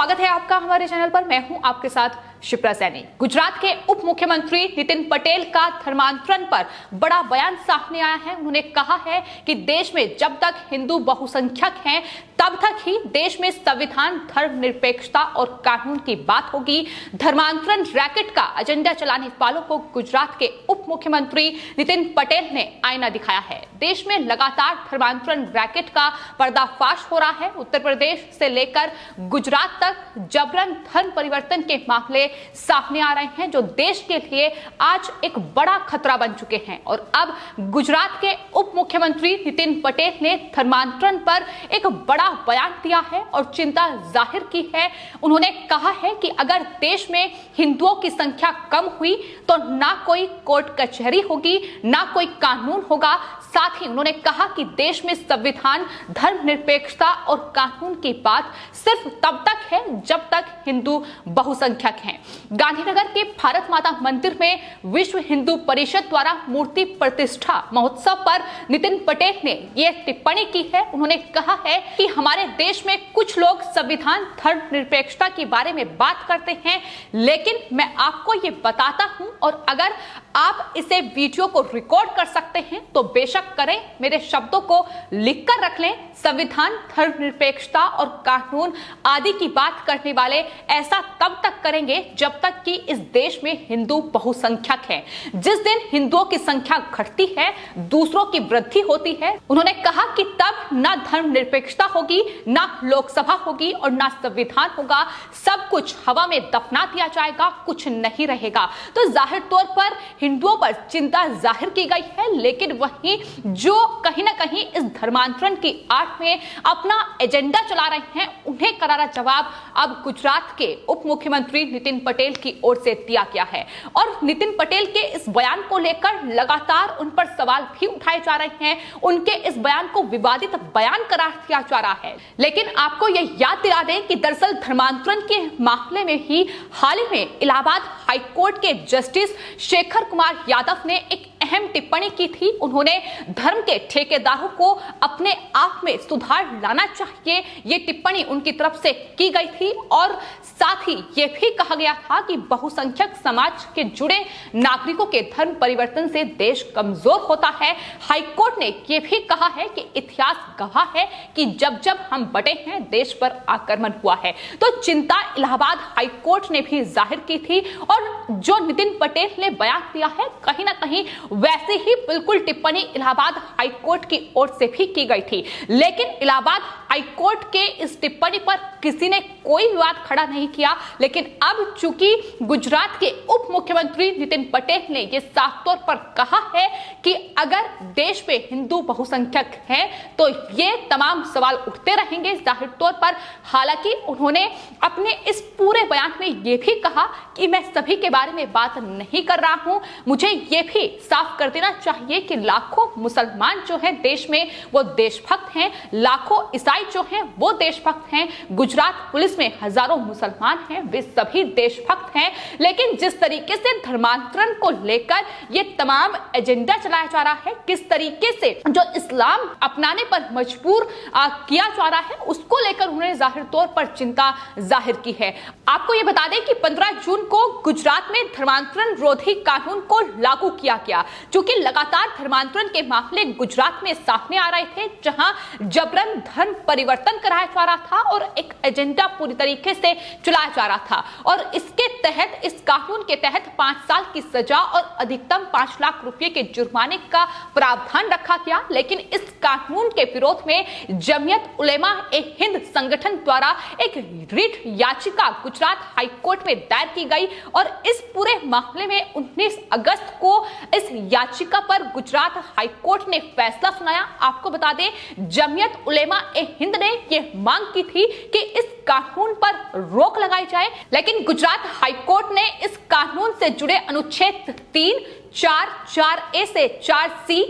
स्वागत है आपका हमारे चैनल पर। मैं हूं आपके साथ शिप्रा सैनी। गुजरात के उप मुख्यमंत्री नितिन पटेल का धर्मांतरण पर बड़ा बयान सामने आया है। उन्होंने कहा है कि देश में जब तक हिंदू बहुसंख्यक हैं तब तक ही देश में संविधान, धर्मनिरपेक्षता और कानून की बात होगी। धर्मांतरण रैकेट का एजेंडा चलाने वालों को गुजरात के उप मुख्यमंत्री नितिन पटेल ने आईना दिखाया है। देश में लगातार धर्मांतरण रैकेट का पर्दाफाश हो रहा है। उत्तर प्रदेश से लेकर गुजरात तक जबरन धर्म परिवर्तन के मामले सामने आ रहे हैं, जो देश के लिए आज एक बड़ा खतरा बन चुके हैं। और अब गुजरात के उप मुख्यमंत्री नितिन पटेल ने धर्मांतरण पर एक बड़ा बयान दिया है और चिंता जाहिर की है। उन्होंने कहा है कि अगर देश में हिंदुओं की संख्या कम हुई तो ना कोई कोर्ट कचहरी होगी, ना कोई कानून होगा। साथ ही उन्होंने कहा कि देश में संविधान, धर्मनिरपेक्षता और कानून की बात सिर्फ तब तक है जब तक हिंदू बहुसंख्यक हैं। गांधीनगर के भारत माता मंदिर में विश्व हिंदू परिषद द्वारा मूर्ति प्रतिष्ठा महोत्सव पर नितिन पटेल ने यह टिप्पणी की है। उन्होंने कहा है कि हमारे देश में कुछ लोग संविधान, धर्मनिरपेक्षता के बारे में बात करते हैं, लेकिन मैं आपको ये बताता हूं और अगर आप इसे वीडियो को रिकॉर्ड कर सकते हैं तो बेशक करें, मेरे शब्दों को लिखकर रख लें। संविधान, धर्मनिरपेक्षता और कानून आदि की बात करने वाले ऐसा तब तक करेंगे जब तक कि इस देश में हिंदू बहुसंख्यक हैं। जिस दिन हिंदुओं की संख्या घटती है, दूसरों की वृद्धि होती है, उन्होंने कहा कि तब ना धर्मनिरपेक्षता होगी, ना लोकसभा होगी और ना संविधान होगा। सब कुछ हवा में दफना दिया जाएगा, कुछ नहीं रहेगा। तो जाहिर तौर पर हिंदुओं पर चिंता जाहिर की गई है, लेकिन वहीं जो कहीं ना कहीं इस धर्मांतरण की आड़ में अपना एजेंडा चला रहे हैं, उन्हें करारा जवाब अब गुजरात के उप मुख्यमंत्री नितिन पटेल की ओर से दिया गया है। और नितिन पटेल के इस बयान को लेकर लगातार उन पर सवाल भी उठाए जा रहे हैं। उनके इस बयान को विवादित बयान करार दिया जा रहा है। लेकिन आपको यह याद दिला दें कि दरअसल धर्मांतरण के मामले में ही हाल ही में इलाहाबाद हाईकोर्ट के जस्टिस शेखर कुमार यादव ने एक अहम टिप्पणी की थी। उन्होंने धर्म के ठेकेदारों को अपने आप में सुधार लाना चाहिए, ये टिप्पणी उनकी तरफ से की गई थी। और साथ ही यह भी कहा गया था कि बहुसंख्यक समाज के जुड़े नागरिकों के धर्म परिवर्तन से देश कमजोर होता है। हाईकोर्ट ने यह भी कहा है कि इतिहास गवाह है कि जब जब हम बटे हैं, देश पर आक्रमण हुआ है। तो चिंता इलाहाबाद हाईकोर्ट ने भी जाहिर की थी और जो नितिन पटेल ने बयान दिया है, कहीं ना कहीं वैसे ही बिल्कुल टिप्पणी इलाहाबाद हाईकोर्ट की ओर से भी की गई थी। लेकिन इलाहाबाद हाईकोर्ट के इस टिप्पणी पर किसी ने कोई विवाद खड़ा नहीं किया। लेकिन अब चूंकि गुजरात के उप मुख्यमंत्री नितिन पटेल ने यह साफ तौर पर कहा है कि अगर देश में हिंदू बहुसंख्यक हैं तो ये तमाम सवाल उठते रहेंगे जाहिर तौर पर। हालांकि उन्होंने अपने इस पूरे बयान में यह भी कहा कि मैं सभी के बारे में बात नहीं कर रहा हूं। मुझे यह भी साफ कर देना चाहिए कि लाखों मुसलमान जो हैं देश में वो देशभक्त हैं, लाखों ईसाई जो हैं वो देशभक्त हैं। गुजरात पुलिस में हजारों मुसलमान हैं, वे सभी देशभक्त हैं। लेकिन जिस तरीके से धर्मांतरण को लेकर ये तमाम एजेंडा चलाया जा रहा है, किस तरीके से जो इस्लाम अपनाने पर मजबूर किया जा रहा है, उसको लेकर उन्होंने जाहिर तौर पर चिंता जाहिर की है। आपको ये बता दें कि 15 जून को गुजरात में धर्मांतरण रोधी कानून को लागू किया गया। चूंकि लगातार धर्मांतरण के मामले गुजरात में सामने आ रहे थे, जहां जबरन धर्म परिवर्तन कराया जा रहा था और एक एजेंडा पूरी तरीके से चलाया जा रहा था। और इसके तहत, इस कानून के तहत 5 साल की सजा और अधिकतम 5 लाख रुपए के जुर्माने का प्रावधान रखा गया। लेकिन इस कानून के विरोध में जमीयत उलेमा ए हिंद संगठन द्वारा एक रिट याचिका गुजरात हाईकोर्ट में दायर की गई और इस पूरे मामले में 19 अगस्त को इस याचिका पर गुजरात हाईकोर्ट ने फैसला सुनाया। आपको बता दें, जमीयत उलेमा ए हिंद ने यह मांग की थी कि इस कानून पर रोक लगाई जाए, लेकिन गुजरात हाईकोर्ट ने इस कानून से जुड़े अनुच्छेद 3, 4, 4A से 4C,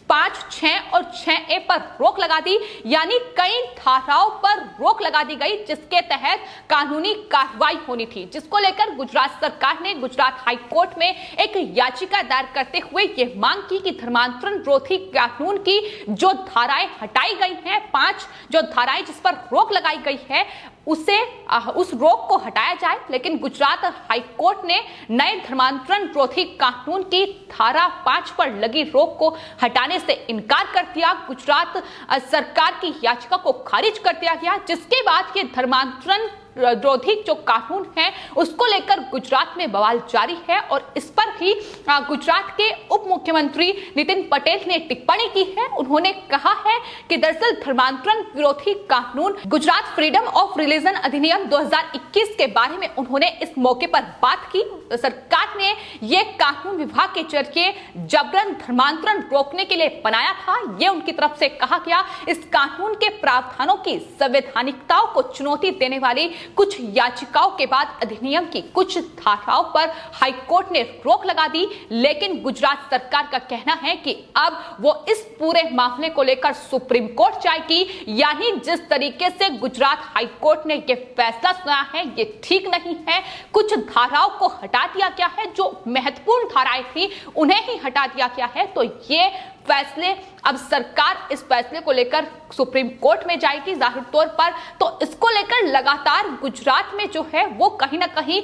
5, 6 और 6A पर रोक लगा दी। यानी कई धाराओं पर रोक लगा दी गई जिसके तहत कानूनी कार्रवाई होनी थी, जिसको लेकर गुजरात सरकार ने गुजरात हाईकोर्ट में एक याचिका दायर करते हुए यह मांग की कि धर्मांतरण रोधी कानून की जो धाराएं हटाई गई हैं, 5 जो धाराएं जिस पर रोक लगाई गई है, उस रोक को हटाया जाए। लेकिन गुजरात हाईकोर्ट ने नए धर्मांतरण विरोधी कानून की धारा 5 पर लगी रोक को हटाने से इनकार कर दिया। गुजरात सरकार की याचिका को खारिज कर दिया गया, जिसके बाद ये धर्मांतरण विरोधी जो कानून है उसको लेकर गुजरात में बवाल जारी है। और इस पर ही गुजरात के उप मुख्यमंत्री नितिन पटेल ने टिप्पणी की है। उन्होंने कहा है कि दरअसल धर्मांतरण विरोधी कानून गुजरात फ्रीडम ऑफ रिलीजन अधिनियम 2021 के बारे में उन्होंने इस मौके पर बात की। सरकार ने यह कानून विभाग के जरिए जबरन धर्मांतरण रोकने के लिए बनाया था, ये उनकी तरफ से कहा गया। इस कानून के प्रावधानों की संवैधानिकता को चुनौती देने वाली कुछ याचिकाओं के बाद अधिनियम की कुछ धाराओं पर हाईकोर्ट ने रोक लगा दी। लेकिन गुजरात सरकार का कहना है कि अब वो इस पूरे मामले को लेकर सुप्रीम कोर्ट जाएगी। यानी जिस तरीके से गुजरात हाईकोर्ट ने यह फैसला सुनाया है ये ठीक नहीं है। कुछ धाराओं को हटा दिया गया है, जो महत्वपूर्ण धाराएं थी उन्हें ही हटा दिया गया है। तो ये फैसले अब सरकार इस फैसले को लेकर सुप्रीम कोर्ट में जाएगी जाहिर तौर पर। तो इसको लेकर लगातार गुजरात में जो है वो कहीं ना कहीं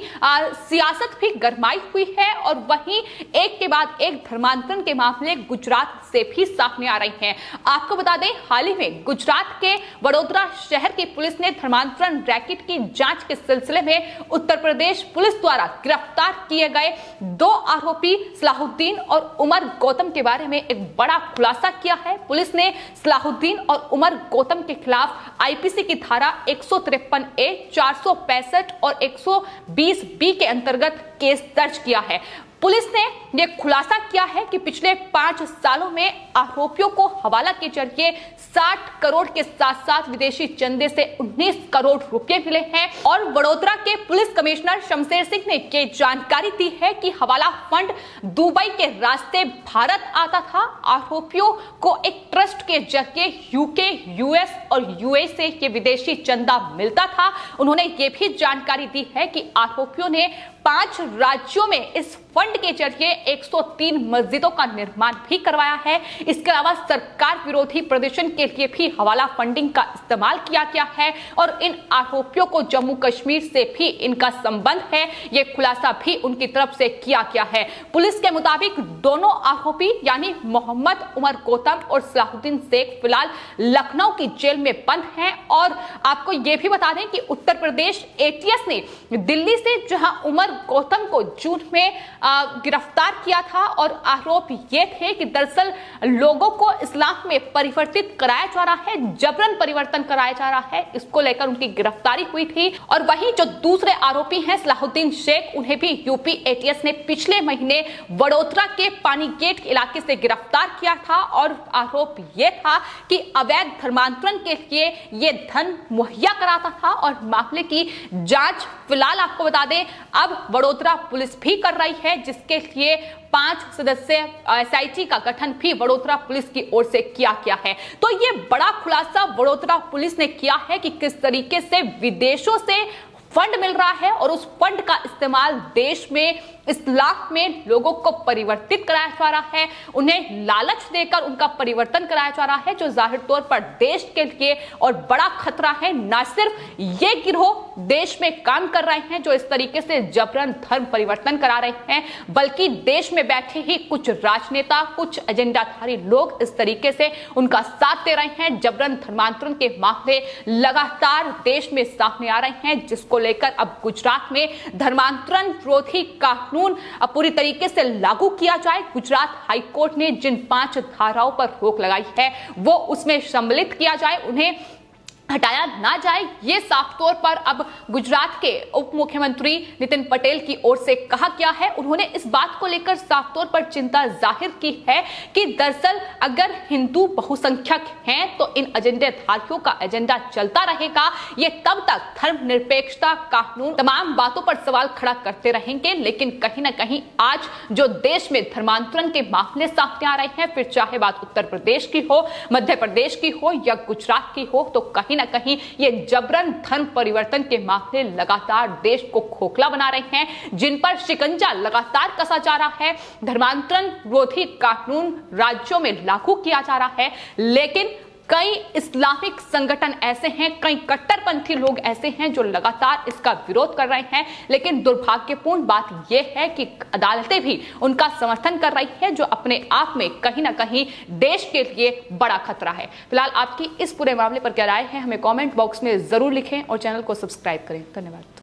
सियासत भी गरमाई हुई है। और वहीं एक के बाद एक धर्मांतरण के मामले गुजरात से भी सामने आ रहे हैं। आपको बता दें, हाल ही में गुजरात के वडोदरा शहर की पुलिस ने धर्मांतरण रैकेट की जांच के सिलसिले में उत्तर प्रदेश पुलिस द्वारा गिरफ्तार किए गए 2 आरोपी सलाहुद्दीन और उमर गौतम के बारे में एक बड़ा खुलासा किया है। पुलिस ने सलाहुद्दीन और उमर गौतम के खिलाफ आईपीसी की धारा 153A, 465 और 120B के अंतर्गत केस दर्ज किया है। पुलिस ने यह खुलासा किया है कि पिछले 5 सालों में आरोपियों को हवाला के जरिए 60 करोड़ के साथ साथ विदेशी चंदे से 19 करोड़ रुपए मिले हैं। और वडोदरा के पुलिस कमिश्नर शमशेर सिंह ने ये जानकारी दी है कि हवाला फंड दुबई के रास्ते भारत आता था। आरोपियों को एक ट्रस्ट के जरिए यूके, यूएस और यूए से ये विदेशी चंदा मिलता था। उन्होंने ये भी जानकारी दी है कि आरोपियों ने 5 राज्यों में इस फंड के जरिए 103 मस्जिदों का निर्माण भी करवाया है। इसके अलावा सरकार विरोधी प्रदर्शन के लिए भी हवाला फंडिंग का इस्तेमाल किया गया है। और इन आरोपियों को जम्मू कश्मीर से भी इनका संबंध है, यह खुलासा भी उनकी तरफ से किया गया है। पुलिस के मुताबिक दोनों आरोपी यानी मोहम्मद उमर गौतम और सलाहुद्दीन शेख फिलहाल लखनऊ की जेल में बंद हैं। और आपको यह भी बता दें कि उत्तर प्रदेश एटीएस ने दिल्ली से जहां उमर गौतम को जून में गिरफ्तार किया था और आरोप ये थे कि दरअसल लोगों को इस्लाम में परिवर्तित कराया जा रहा है, जबरन परिवर्तन कराया जा रहा है, इसको लेकर उनकी गिरफ्तारी हुई थी। और वहीं जो दूसरे आरोपी हैं सलाहुद्दीन शेख, उन्हें भी यूपी एटीएस ने पिछले महीने वडोदरा के पानी गेट इलाके से गिरफ्तार किया था। और आरोप ये था कि अवैध धर्मांतरण के लिए ये धन मुहैया कराता था। और मामले की जांच फिलहाल आपको बता दें अब वडोदरा पुलिस भी कर रही है, जिसके लिए 5 सदस्य एसआईटी का गठन भी वडोदरा पुलिस की ओर से किया गया है। तो ये बड़ा खुलासा वडोदरा पुलिस ने किया है कि किस तरीके से विदेशों से फंड मिल रहा है और उस फंड का इस्तेमाल देश में इस्लाम में लोगों को परिवर्तित कराया जा रहा है, उन्हें लालच देकर उनका परिवर्तन कराया जा रहा है, जो जाहिर तौर पर देश के लिए और बड़ा खतरा है। न सिर्फ ये गिरोह देश में काम कर रहे हैं जो इस तरीके से जबरन धर्म परिवर्तन करा रहे हैं, बल्कि देश में बैठे ही कुछ राजनेता, कुछ एजेंडाधारी लोग इस तरीके से उनका साथ दे रहे हैं। जबरन धर्मांतरण के मामले लगातार देश में सामने आ रहे हैं, जिसको लेकर अब गुजरात में धर्मांतरण विरोधी कानून पूरी तरीके से लागू किया जाए। गुजरात हाईकोर्ट ने जिन 5 धाराओं पर रोक लगाई है वो उसमें सम्मिलित किया जाए, उन्हें हटाया ना जाए, ये साफ तौर पर अब गुजरात के उप मुख्यमंत्री नितिन पटेल की ओर से कहा गया है। उन्होंने इस बात को लेकर साफ तौर पर चिंता जाहिर की है कि दरअसल अगर हिंदू बहुसंख्यक हैं तो इन एजेंडेधारियों का एजेंडा चलता रहेगा, ये तब तक धर्मनिरपेक्षता कानून तमाम बातों पर सवाल खड़ा करते रहेंगे। लेकिन कहीं ना कहीं आज जो देश में धर्मांतरण के मामले सामने आ रहे हैं, फिर चाहे बात उत्तर प्रदेश की हो, मध्य प्रदेश की हो या गुजरात की हो, तो कहीं ना कहीं ये जबरन धर्म परिवर्तन के मामले लगातार देश को खोखला बना रहे हैं, जिन पर शिकंजा लगातार कसा जा रहा है। धर्मांतरण विरोधी कानून राज्यों में लागू किया जा रहा है, लेकिन कई इस्लामिक संगठन ऐसे हैं, कई कट्टरपंथी लोग ऐसे हैं जो लगातार इसका विरोध कर रहे हैं, लेकिन दुर्भाग्यपूर्ण बात यह है कि अदालतें भी उनका समर्थन कर रही है, जो अपने आप में कहीं ना कहीं देश के लिए बड़ा खतरा है। फिलहाल आपकी इस पूरे मामले पर क्या राय है, हमें कमेंट बॉक्स में जरूर लिखें और चैनल को सब्सक्राइब करें। धन्यवाद।